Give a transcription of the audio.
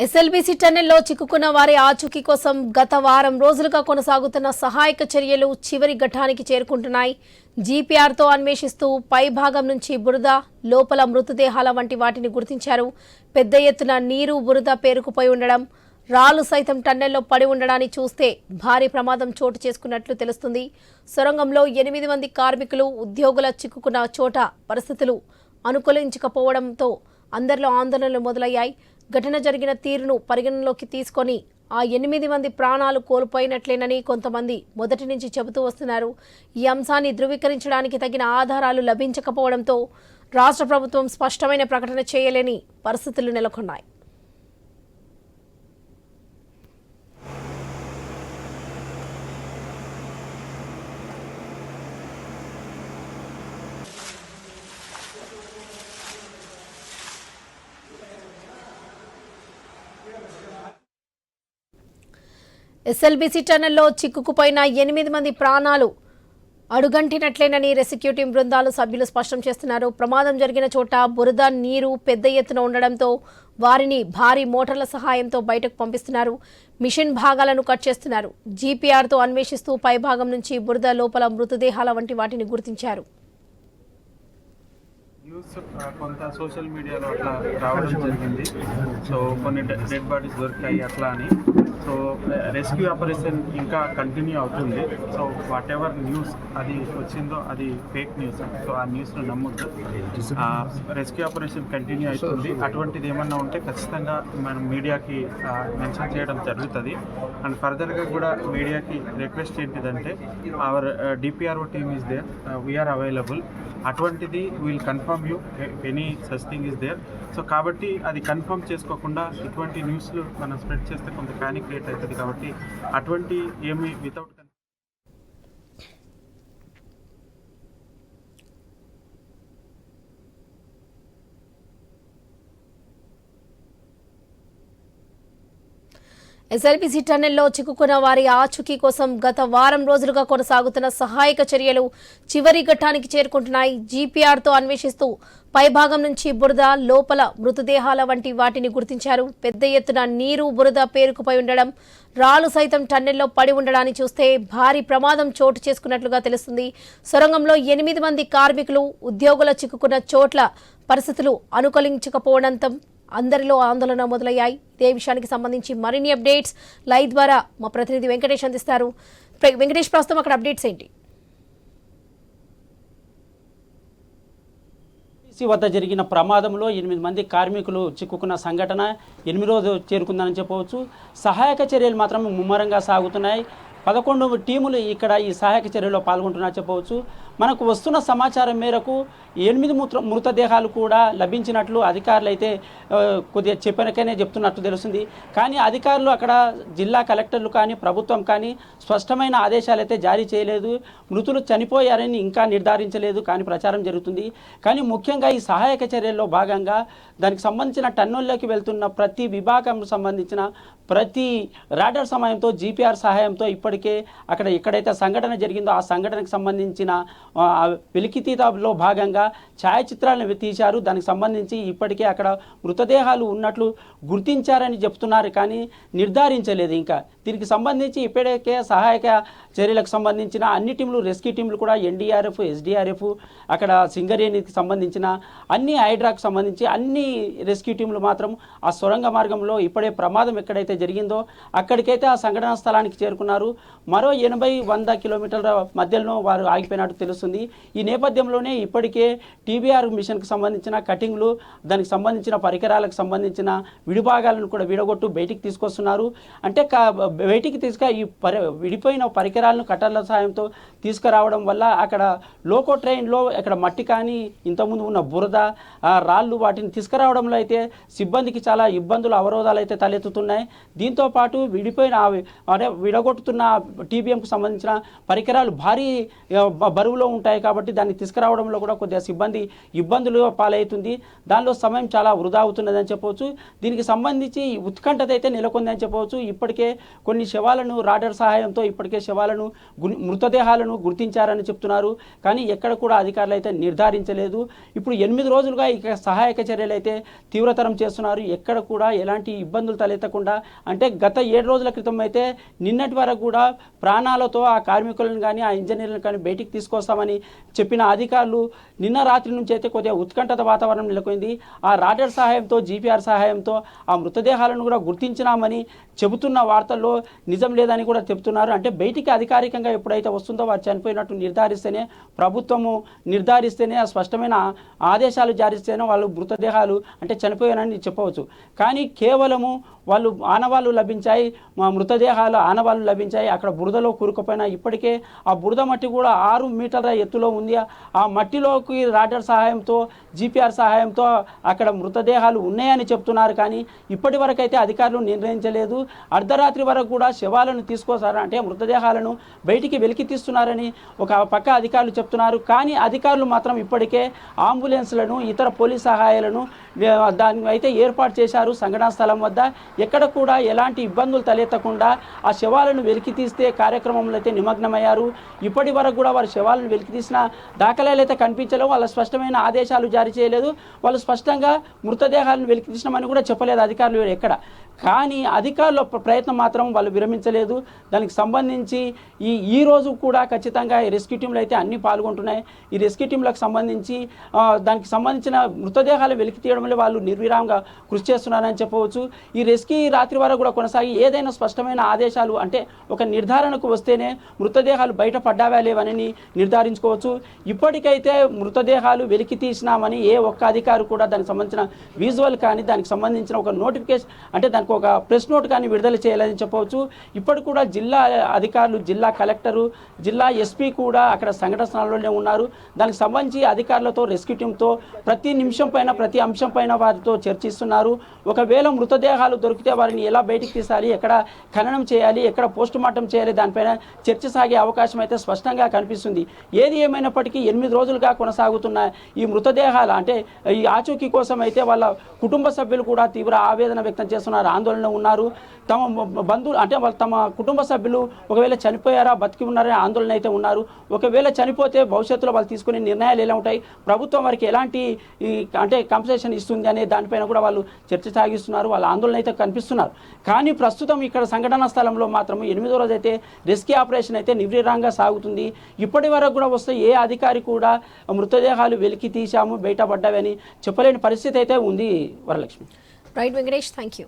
SLBC టన్నెల్లో చిక్కుకున్న వారి ఆచూకీ కోసం గత వారం రోజులుగా కొనసాగుతున్న సహాయక చర్యలు చివరి ఘట్టానికి చేరుకుంటున్నాయి. జీపీఆర్తో అన్వేషిస్తూ పై భాగం నుంచి బురద, లోపల మృతదేహాల వంటి వాటిని గుర్తించారు. పెద్ద ఎత్తున నీరు, బురద పేరుకుపోయి ఉండడం, రాళ్లు సైతం టన్నెల్లో పడి ఉండడాన్ని చూస్తే భారీ ప్రమాదం చోటు చేసుకున్నట్లు తెలుస్తుంది. సొరంగంలో 8 మంది కార్మికులు, ఉద్యోగుల చిక్కుకున్న చోట పరిస్థితులు అనుకూలించకపోవడంతో అందరిలో ఆందోళనలు మొదలయ్యాయి. ఘటన జరిగిన తీరును పరిగణనలోకి తీసుకొని ఆ 8 మంది ప్రాణాలు కోల్పోయినట్లేనని కొంతమంది మొదటి నుంచి చెబుతూ వస్తున్నారు. ఈ అంశాన్ని ధృవీకరించడానికి తగిన ఆధారాలు లభించకపోవడంతో రాష్ట్ర ప్రభుత్వం స్పష్టమైన ప్రకటన చేయలేని పరిస్థితులు నెలకొన్నాయి. ఎస్ఎల్బీసీ టన్నెల్లో చిక్కుకుపోయిన 8 మంది ప్రాణాలు అడుగంటినట్లేనని రెస్క్యూ టీం బృందాలు సభ్యులు స్పష్టం చేస్తున్నారు. ప్రమాదం జరిగిన చోట బురద, నీరు పెద్ద ఎత్తున ఉండడంతో వారిని భారీ మోటార్ల సహాయంతో బయటకు పంపిస్తున్నారు. మిషన్ భాగాలను కట్ చేస్తున్నారు. జీపీఆర్తో అన్వేషిస్తూ పైభాగం నుంచి బురద, లోపల మృతదేహాల వంటి వాటిని గుర్తించారు. న్యూస్ కొంత సోషల్ మీడియాలో అట్లా రావడం జరిగింది. సో కొన్ని డెడ్ బాడీస్ దొరికాయి అట్లా అని. సో రెస్క్యూ ఆపరేషన్ ఇంకా కంటిన్యూ అవుతుంది. సో వాట్ ఎవర్ న్యూస్ అది వచ్చిందో అది ఫేక్ న్యూస్. సో ఆ న్యూస్ను నమ్మొద్దు. రెస్క్యూ ఆపరేషన్ కంటిన్యూ అవుతుంది. అటువంటిది ఏమన్నా ఉంటే ఖచ్చితంగా మనం మీడియాకి మెన్షన్ చేయడం జరుగుతుంది. అండ్ ఫర్దర్గా కూడా మీడియాకి రిక్వెస్ట్ ఏంటిదంటే our DPRO team is there, we're available. అటువంటిది will confirm you any such thing is there. So కాబట్టి అది కన్ఫర్మ్ చేసుకోకుండా ఇటువంటి న్యూస్లు మనం స్ప్రెడ్ చేస్తే కొంత ప్యానిక్ క్రియేట్ అవుతుంది. కాబట్టి అటువంటి ఏమి వితౌట్ ఎస్ఎల్బీసీ టన్నెల్లో చిక్కుకున్న వారి ఆచూకీ కోసం గత వారం రోజులుగా కొనసాగుతున్న సహాయక చర్యలు చివరి ఘట్టానికి చేరుకుంటున్నాయి. జీపీఆర్తో అన్వేషిస్తూ పైభాగం నుంచి బురద, లోపల మృతదేహాల వంటి వాటిని గుర్తించారు. పెద్ద ఎత్తున నీరు, బురద పేరుకుపోయి ఉండడం, రాళ్లు సైతం టన్నెల్లో పడి ఉండడాన్ని చూస్తే భారీ ప్రమాదం చోటు చేసుకున్నట్లుగా తెలుస్తుంది. సొరంగంలో 8 మంది కార్మికులు, ఉద్యోగుల చిక్కుకున్న చోట్ల పరిస్థితులు అనుకూలించకపోవడంతో అందరిలో ఆందోళన మొదలయ్యాయి. ఇదే విషయానికి సంబంధించి మరిన్ని అప్డేట్స్ లైవ్ ద్వారా మా ప్రతినిధి వెంకటేష్ అందిస్తారు. వెంకటేష్, ప్రస్తుతం అక్కడ అప్డేట్స్ ఏంటి? వద్ద జరిగిన ప్రమాదంలో 8 మంది కార్మికులు చిక్కుకున్న సంఘటన 8వ రోజు చేరుకుందని చెప్పవచ్చు. సహాయక చర్యలు మాత్రం ముమ్మరంగా సాగుతున్నాయి. 11 టీములు ఇక్కడ ఈ సహాయక చర్యలో పాల్గొంటున్నా చెప్పవచ్చు. మనకు వస్తున్న సమాచారం మేరకు 8 మృతదేహాలు కూడా లభించినట్లు అధికారులు అయితే కొద్దిగా చెప్పనకనే చెప్తున్నట్టు తెలుస్తుంది. కానీ అధికారులు అక్కడ జిల్లా కలెక్టర్లు కానీ ప్రభుత్వం కానీ స్పష్టమైన ఆదేశాలు అయితే జారీ చేయలేదు. మృతులు చనిపోయారని ఇంకా నిర్ధారించలేదు కానీ ప్రచారం జరుగుతుంది. కానీ ముఖ్యంగా ఈ సహాయక చర్యల్లో భాగంగా దానికి సంబంధించిన టన్నెల్లోకి వెళ్తున్న ప్రతి విభాగం సంబంధించిన ప్రతి రాడార్ సహాయంతో, జీపీఆర్ సహాయంతో ఇప్పటికే అక్కడ ఎక్కడైతే సంఘటన జరిగిందో ఆ సంఘటనకు సంబంధించిన వెలికితీతలో భాగంగా ఛాయాచిత్రాలను తీశారు. దానికి సంబంధించి ఇప్పటికే అక్కడ మృతదేహాలు ఉన్నట్లు గుర్తించారని చెప్తున్నారు కానీ నిర్ధారించలేదు. ఇంకా దీనికి సంబంధించి ఇప్పటికే సహాయక చర్యలకు సంబంధించిన అన్ని టీంలు, రెస్క్యూ టీంలు కూడా ఎన్డీఆర్ఎఫ్, ఎస్డీఆర్ఎఫ్, అక్కడ సింగరేణికి సంబంధించిన అన్ని హైడ్రాకు సంబంధించి అన్ని రెస్క్యూ టీంలు మాత్రం ఆ సొరంగ మార్గంలో ఇప్పుడే ప్రమాదం ఎక్కడైతే జరిగిందో అక్కడికైతే ఆ సంఘటనా స్థలానికి చేరుకున్నారు. మరో 80-100 కిలోమీటర్ల మధ్యలో వారు ఆగిపోయినట్టు తెలుస్తుంది. ఈ నేపథ్యంలోనే ఇప్పటికే టీబీఆర్ మిషన్కి సంబంధించిన కటింగ్లు, దానికి సంబంధించిన పరికరాలకు సంబంధించిన విడిభాగాలను కూడా విడగొట్టు బయటికి తీసుకొస్తున్నారు. అంటే బయటికి ఈ విడిపోయిన పరికరాలను కట్టర్ల సహాయంతో తీసుకురావడం వల్ల అక్కడ లోకో ట్రైన్లో అక్కడ మట్టి కానీ ఇంతకుముందు ఉన్న బురద, రాళ్ళు వాటిని తీసుకురావడంలో అయితే సిబ్బందికి చాలా ఇబ్బందులు, అవరోధాలు అయితే తలెత్తుతున్నాయి. దీంతో పాటు విడిపోయిన అంటే విడగొట్టుతున్న టీబీఎంకు సంబంధించిన పరికరాలు భారీ బరువులో ఉంటాయి కాబట్టి దాన్ని తీసుకురావడంలో కూడా కొద్దిగా ఇబ్బందులు పాలవుతుంది. దానిలో సమయం చాలా వృధా అవుతున్నదని చెప్పవచ్చు. దీనికి సంబంధించి ఉత్కంఠత అయితే నెలకొందని చెప్పవచ్చు. ఇప్పటికే కొన్ని శవాలను రాడార్ సహాయంతో ఇప్పటికే శవాలను మృతదేహాలను గుర్తించారని చెప్తున్నారు. కానీ ఎక్కడ కూడా అధికారులు అయితే నిర్ధారించలేదు. ఇప్పుడు 8 రోజులుగా ఇక సహాయక చర్యలు అయితే తీవ్రతరం చేస్తున్నారు. ఎక్కడ కూడా ఎలాంటి ఇబ్బందులు తలెత్తకుండా, అంటే గత 7 రోజుల క్రితం అయితే నిన్నటి వరకు కూడా ప్రాణాలతో ఆ కార్మికులను కానీ ఆ ఇంజనీర్లను కానీ బయటికి తీసుకొస్తామని చెప్పిన అధికారులు నిన్న రాత్రి నుంచి అయితే కొద్దిగా ఉత్కంఠత వాతావరణం నెలకొంది. ఆ రాడార్ సహాయంతో జీపీఆర్ సహాయంతో ఆ మృతదేహాలను కూడా గుర్తించినామని చెబుతున్న వార్తల్లో నిజం లేదని కూడా చెబుతున్నారు. అంటే బయటికి అధికారికంగా ఎప్పుడైతే వస్తుందో వారు చనిపోయినట్టు నిర్ధారిస్తేనే, ప్రభుత్వము నిర్ధారిస్తేనే, స్పష్టమైన ఆదేశాలు జారిస్తేనే వాళ్ళు మృతదేహాలు అంటే చనిపోయానని చెప్పవచ్చు. కానీ కేవలము వాళ్ళు ఆనవాళ్ళు లభించాయి, మా మృతదేహాలు ఆనవాళ్ళు లభించాయి. అక్కడ బురదలో కూరుకుపోయిన ఇప్పటికే ఆ బురద మట్టి కూడా 6 మీటర్ల ఎత్తులో ఉంది. ఆ మట్టిలోకి రాడార్ సహాయంతో జీపీఆర్ సహాయంతో అక్కడ మృతదేహాలు ఉన్నాయని చెప్తున్నారు. కానీ ఇప్పటి వరకు అయితే అధికారులు నిర్ణయించలేదు. అర్ధరాత్రి వరకు కూడా శవాలను తీసుకొస్తారు, అంటే మృతదేహాలను బయటికి వెలికి తీస్తున్నారని ఒక పక్క అధికారులు చెప్తున్నారు. కానీ అధికారులు మాత్రం ఇప్పటికే అంబులెన్స్లను ఇతర పోలీస్ సహాయాలను దాన్ని అయితే ఏర్పాటు చేశారు. సంఘటనా స్థలం వద్ద ఎక్కడ కూడా ఎలాంటి ఇబ్బందులు తలెత్తకుండా ఆ శవాలను వెలికి తీస్తే కార్యక్రమంలో అయితే నిమగ్నమయ్యారు. ఇప్పటి వరకు కూడా వారు శవాలను వెలికి తీసిన దాఖలాలు అయితే కనిపించలేవు. వాళ్ళ స్పష్టమైన ఆదేశాలు జారీ చేయలేదు. వాళ్ళు స్పష్టంగా మృతదేహాలను వెలికి తీసినామని కూడా చెప్పలేదు అధికారులు ఎక్కడ. కానీ అధికారుల ప్రయత్నం మాత్రం వాళ్ళు విరమించలేదు. దానికి సంబంధించి ఈ రోజు కూడా ఖచ్చితంగా ఈ రెస్క్యూ టీంలు అయితే అన్నీ పాల్గొంటున్నాయి. ఈ రెస్క్యూ టీంలకు సంబంధించి దానికి సంబంధించిన మృతదేహాలు వెలికి తీయడంలో వాళ్ళు నిర్విరామంగా కృషి చేస్తున్నారని చెప్పవచ్చు. ఈ రెస్క్యూ రాత్రి వరకు కూడా కొనసాగి ఏదైనా స్పష్టమైన ఆదేశాలు అంటే ఒక నిర్ధారణకు వస్తేనే మృతదేహాలు బయటపడ్డావా లేవని నిర్ధారించుకోవచ్చు. ఇప్పటికైతే మృతదేహాలు వెలికి తీసినామని ఏ ఒక్క అధికారి కూడా దానికి సంబంధించిన విజువల్ కానీ దానికి సంబంధించిన ఒక నోటిఫికేషన్ అంటే దానికి ఒక ప్రెస్ నోట్ కానీ విడుదల చేయాలని చెప్పవచ్చు. ఇప్పటి కూడా జిల్లా అధికారులు, జిల్లా కలెక్టరు, జిల్లా ఎస్పీ కూడా అక్కడ సంఘటన స్థలంలోనే ఉన్నారు. దానికి సంబంధించి అధికారులతో రెస్క్యూ టీంతో ప్రతి నిమిషం పైన ప్రతి అంశం పైన వారితో చర్చిస్తున్నారు. ఒకవేళ మృతదేహాలు దొరికితే వారిని ఎలా బయటికి తీసాలి, ఎక్కడ ఖననం చేయాలి, ఎక్కడ పోస్ట్ మార్టం చేయాలి, దానిపైన చర్చ సాగే అవకాశం అయితే స్పష్టంగా కనిపిస్తుంది. ఏది ఏమైనప్పటికీ 8 రోజులుగా కొనసాగుతున్న ఈ మృతదేహాలు అంటే ఈ ఆచూకీ కోసం అయితే వాళ్ళ కుటుంబ సభ్యులు కూడా తీవ్ర ఆవేదన వ్యక్తం చేస్తున్నారు, ఆందోళన ఉన్నారు. తమ బంధువులు అంటే వాళ్ళు తమ కుటుంబ సభ్యులు ఒకవేళ చనిపోయారా బతికి ఉన్నారనే ఆందోళన అయితే ఉన్నారు. ఒకవేళ చనిపోతే భవిష్యత్తులో వాళ్ళు తీసుకునే నిర్ణయాలు ఎలా ఉంటాయి, ప్రభుత్వం వారికి ఎలాంటి అంటే కంపెన్సేషన్ ఇస్తుంది అనే దానిపైన కూడా వాళ్ళు చర్చ సాగిస్తున్నారు, వాళ్ళ ఆందోళన అయితే కనిపిస్తున్నారు. కానీ ప్రస్తుతం ఇక్కడ సంఘటనా స్థలంలో మాత్రం 8వ రోజు అయితే రెస్క్యూ ఆపరేషన్ అయితే నిర్విరాంగా సాగుతుంది. ఇప్పటి వరకు కూడా వస్తే ఏ అధికారి కూడా మృతదేహాలు వెలికి తీశాము బయటపడ్డావని చెప్పలేని పరిస్థితి అయితే ఉంది. Varalakshmi. Right Venkatesh, thank you.